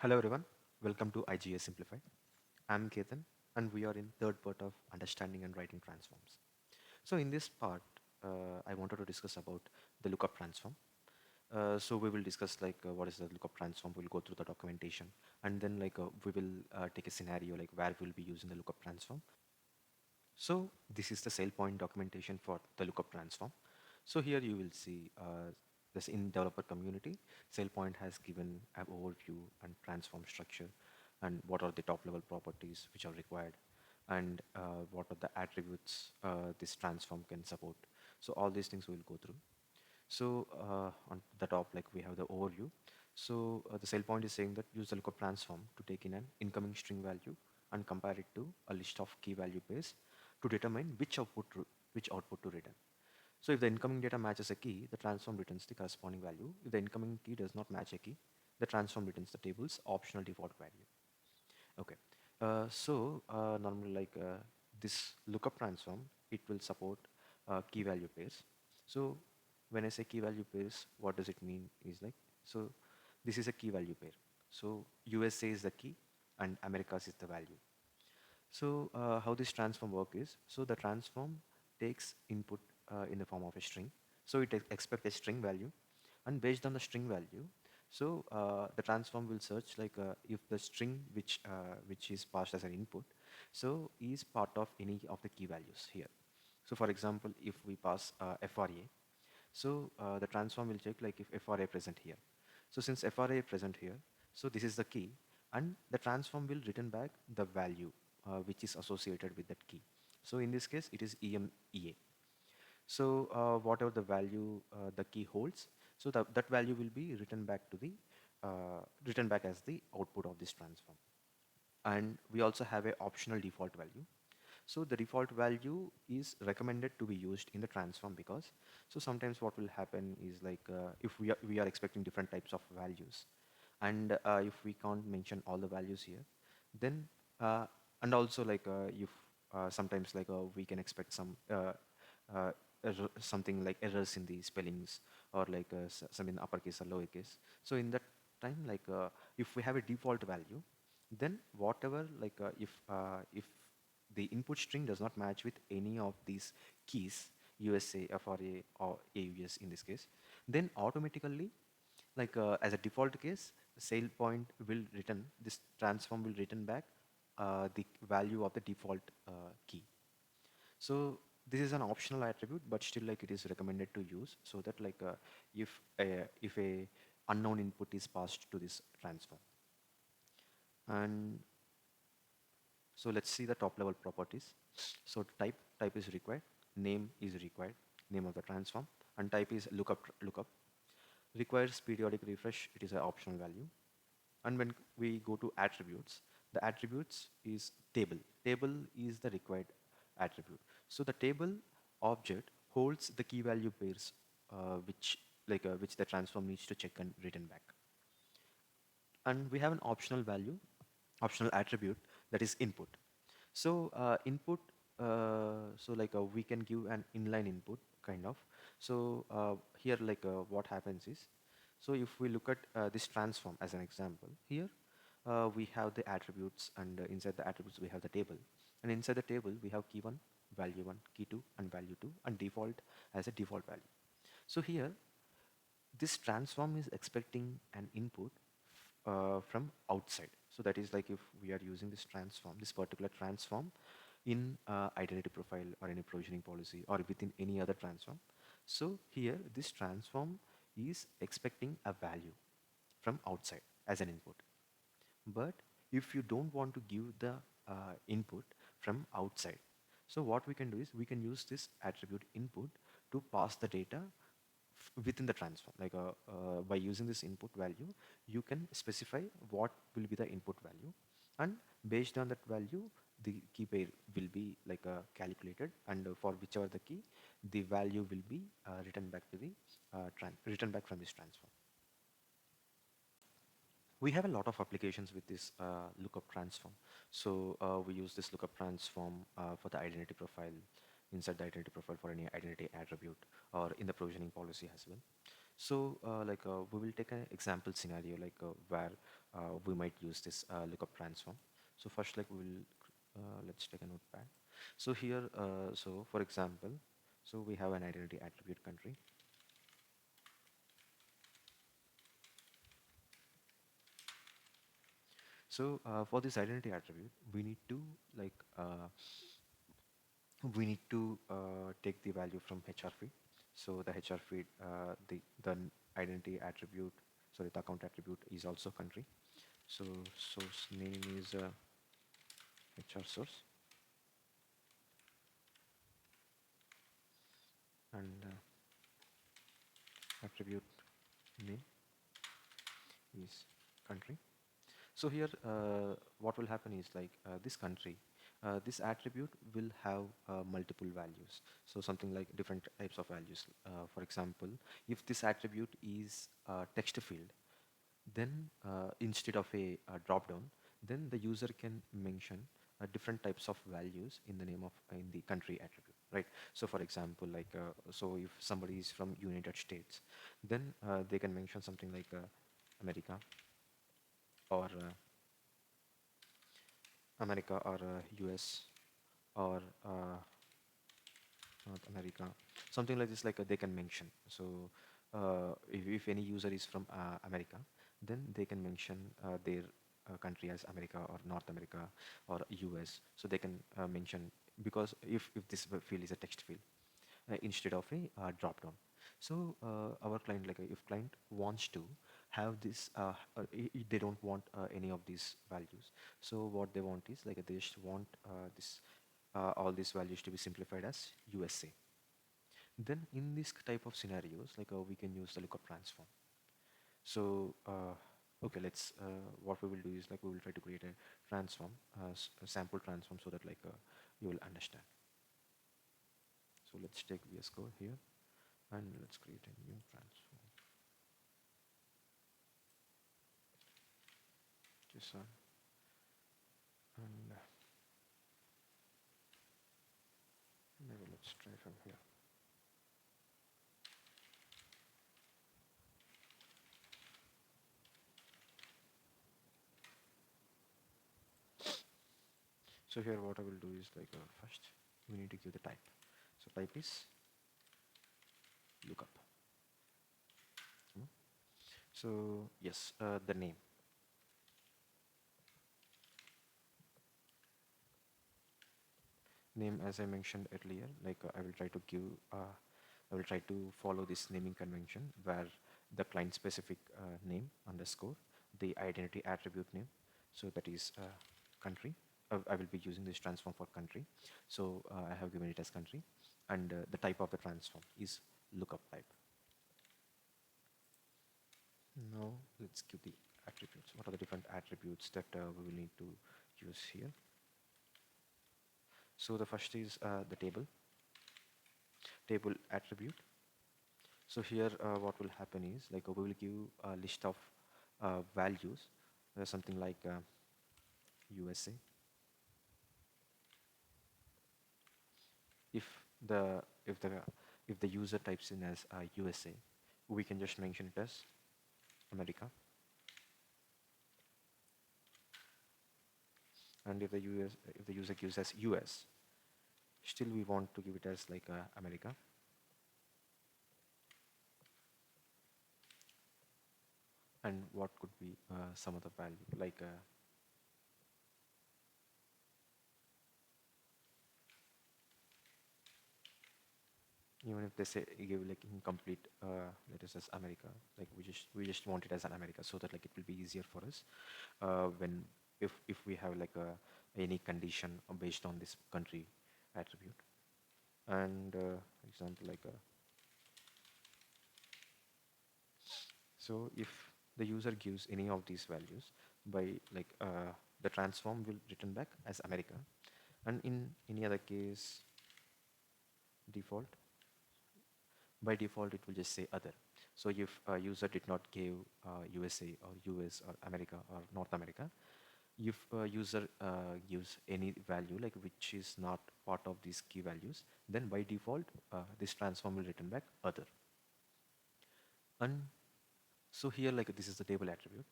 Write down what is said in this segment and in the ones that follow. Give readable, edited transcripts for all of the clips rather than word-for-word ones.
Hello everyone, welcome to IGS Simplified. I'm Ketan and we are in third part of understanding and writing transforms. So in this part, I wanted to discuss about the lookup transform. So we will discuss what is the lookup transform, we'll go through the documentation and then we will take a scenario like where we'll be using the lookup transform. So this is the SailPoint documentation for the lookup transform. So here you will see this in developer community, SailPoint has given an overview and transform structure and what are the top level properties which are required and what are the attributes this transform can support. So all these things we'll go through. So on the top, like we have the overview. So the cell point is saying that use the lookup transform to take in an incoming string value and compare it to a list of key value pairs to determine which output to return. So if the incoming data matches a key, the transform returns the corresponding value. If the incoming key does not match a key, the transform returns the table's optional default value. Okay. Normally this lookup transform, it will support key value pairs. So when I say key value pairs, what does it mean is so this is a key value pair. So USA is the key and Americas is the value. So how this transform work is, so the transform takes input in the form of a string. So it expects a string value, and based on the string value, so the transform will search if the string which is passed as an input, so is part of any of the key values here. So for example, if we pass FRA, so the transform will check like if FRA present here. So since FRA present here, so this is the key, and the transform will return back the value which is associated with that key. So in this case, it is EMEA. So whatever the value the key holds, so that value will be written back as the output of this transform. And we also have a optional default value. So the default value is recommended to be used in the transform because so sometimes what will happen is if we are expecting different types of values, and if we can't mention all the values here, then uh, and also if sometimes we can expect something like errors in the spellings or some in uppercase or lowercase. So in that time if we have a default value, then whatever if the input string does not match with any of these keys, USA, FRA or AUS in this case, then automatically as a default case, sale point will return, this transform will return back the value of the default key. So this is an optional attribute, but still it is recommended to use so that if a unknown input is passed to this transform. And so let's see the top level properties. So type is required, name is required, name of the transform, and type is lookup. Requires periodic refresh, it is an optional value. And when we go to attributes, the attributes is table. Table is the required attribute. So the table object holds the key value pairs which the transform needs to check and return back. And we have an optional value, optional attribute, that is input. So input, we can give an inline input kind of. So here what happens is, so if we look at this transform as an example, here we have the attributes, and inside the attributes we have the table, and inside the table we have key 1, value 1, key 2 and value 2, and default as a default value. So here this transform is expecting an input from outside. So that is like if we are using this transform, this particular transform in identity profile or any provisioning policy or within any other transform. So here this transform is expecting a value from outside as an input. But if you don't want to give the input from outside, so what we can do is we can use this attribute input to pass the data within the transform. By using this input value, you can specify what will be the input value, and based on that value, the key pair will be calculated, and for whichever the key, the value will be written back to the written back from this transform. We have a lot of applications with this lookup transform. So we use this lookup transform for the identity profile, inside the identity profile for any identity attribute, or in the provisioning policy as well. So we will take an example scenario where we might use this lookup transform. So first like we will let's take a notepad. So here so for example, so we have an identity attribute country. So for this identity attribute, we need to like take the value from HR feed. So the HR feed, the identity attribute, sorry, the account attribute is also country. So source name is HR source, and attribute name is country. So here, what will happen is this country, this attribute will have multiple values. So something like different types of values. For example, if this attribute is a text field, then instead of a drop down, then the user can mention different types of values in the name of in the country attribute, right? So for example, so if somebody is from United States, then they can mention something like America or America or US or North America, something like this, they can mention. So if any user is from America, then they can mention their country as America or North America or US. So they can mention, because if this field is a text field instead of a drop down. So our client, if client wants to have this, they don't want any of these values. So what they want is they just want this all these values to be simplified as USA. Then in this type of scenarios, we can use the lookup transform. So okay, let's what we will do is we will try to create a transform, a sample transform, so that you will understand. So let's take VS Code here and let's create a new transform. JSON and maybe let's try from here. So here what I will do is first we need to give the type. So type is lookup. Hmm. So yes, the name as I mentioned earlier, I will try to give I will try to follow this naming convention where the client specific name underscore the identity attribute name. So that is country. I will be using this transform for country. So I have given it as country, and the type of the transform is lookup type. Now let's give the attributes. What are the different attributes that we will need to use here? So the first is the table attribute. So here what will happen is we will give a list of values, something like USA. If the if the if the user types in as USA, we can just mention it as America. And if the user gives as US, still we want to give it as America. And what could be some other value even if they say give incomplete letters as America, we just want it as an America, so that it will be easier for us when if we have any condition based on this country attribute. And example so if the user gives any of these values, by the transform will return back as America, and in any other case default, by default it will just say other. So if a user did not give USA or US or America or North America, if a user gives any value which is not part of these key values, then by default this transform will return back other. And so here, like this is the table attribute.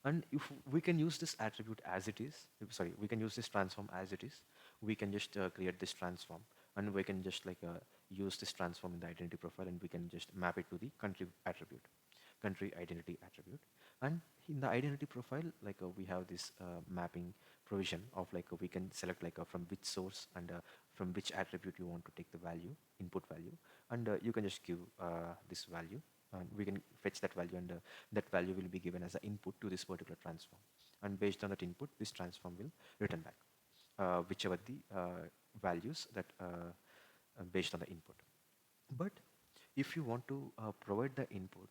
And if we can use this attribute as it is, sorry, we can use this transform as it is, we can just create this transform, and we can just like use this transform in the identity profile, and we can just map it to the country attribute, country identity attribute. And in the identity profile, like we have this mapping provision of like we can select like from which source and from which attribute you want to take the value, input value, and you can just give this value, and we can fetch that value, and that value will be given as an input to this particular transform. And based on that input, this transform will return back whichever the values that based on the input. But if you want to provide the input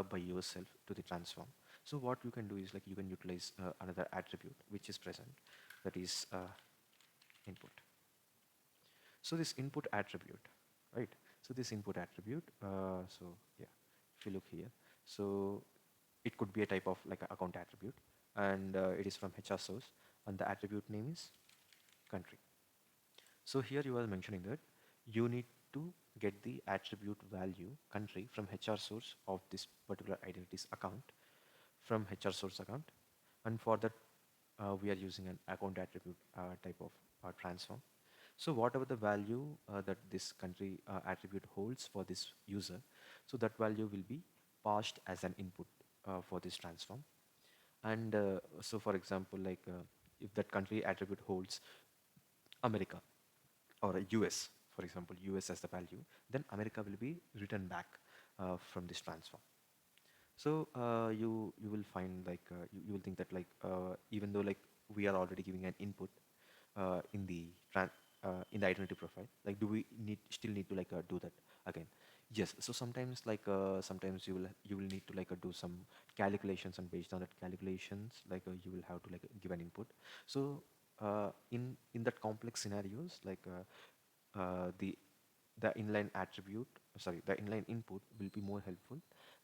by yourself to the transform, so what you can do is like you can utilize another attribute which is present, that is input. So this input attribute, right? So this input attribute, so yeah, if you look here, so it could be a type of like an account attribute, and it is from HR source, and the attribute name is country. So here you are mentioning that you need to get the attribute value country from HR source of this particular identities account, from HR source account, and for that we are using an account attribute type of transform. So whatever the value that this country attribute holds for this user, so that value will be passed as an input for this transform. And so for example, like if that country attribute holds America or a US, for example, US as the value, then America will be written back from this transform. So you will find like you will think that like even though like we are already giving an input in the in the identity profile, like do we still need to like do that again? Yes. So sometimes like sometimes you will need to like do some calculations, and based on that calculations, like you will have to like give an input. So in that complex scenarios, like the inline attribute, sorry, the inline input will be more helpful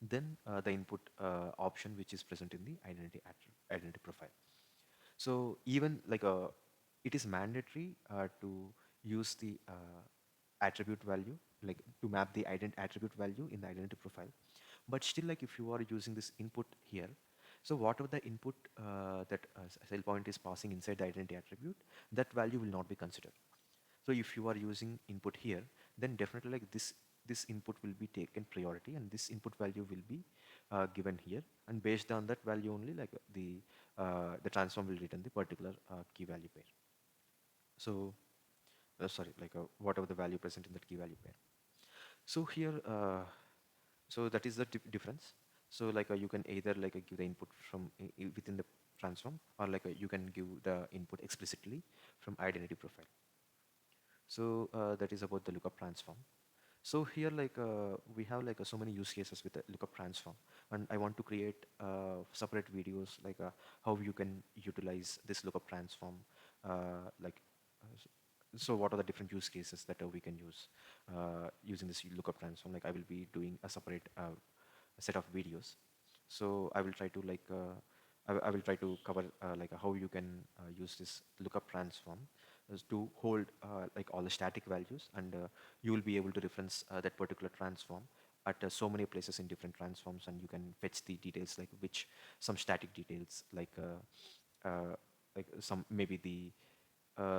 than the input option which is present in the identity profile. So even like it is mandatory to use the attribute value, like to map the attribute value in the identity profile. But still, like if you are using this input here, so whatever the input that SailPoint is passing inside the identity attribute, that value will not be considered. So if you are using input here, then definitely like this input will be taken priority, and this input value will be given here, and based on that value only, like the transform will return the particular key value pair. So sorry, like whatever the value present in that key value pair. So here, so that is the difference. So like you can either like give the input from within the transform, or like you can give the input explicitly from identity profile. So that is about the lookup transform. So here like we have like so many use cases with the lookup transform, and I want to create separate videos like how you can utilize this lookup transform, like so what are the different use cases that we can use using this lookup transform. Like I will be doing a separate set of videos. So I will try to like I will try to cover like how you can use this lookup transform as to hold like all the static values, and you will be able to reference that particular transform at so many places in different transforms, and you can fetch the details like which some static details like some maybe the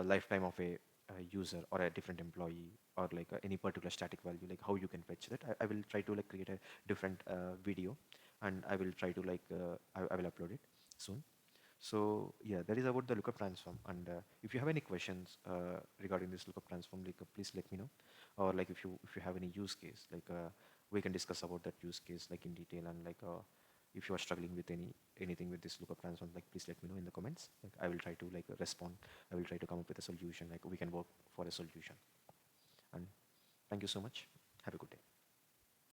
lifetime of a user or a different employee, or like any particular static value, like how you can fetch that. I will try to like create a different video, and I will try to like I will upload it soon. So yeah, that is about the lookup transform. And if you have any questions regarding this lookup transform, like please let me know. Or like if you have any use case, like we can discuss about that use case like in detail. And like if you are struggling with anything with this lookup transform, like please let me know in the comments. Like I will try to like respond. I will try to come up with a solution. Like we can work for a solution. And thank you so much. Have a good day.